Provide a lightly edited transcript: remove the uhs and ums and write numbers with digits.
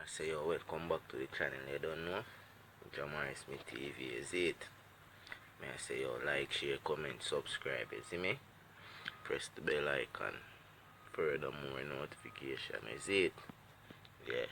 I say yo, welcome back to the channel. You don't know? Jamari Smith TV, is it? May I say yo, like, share, comment, subscribe, you see me? Press the bell icon. Furthermore notification, is it? Yeah.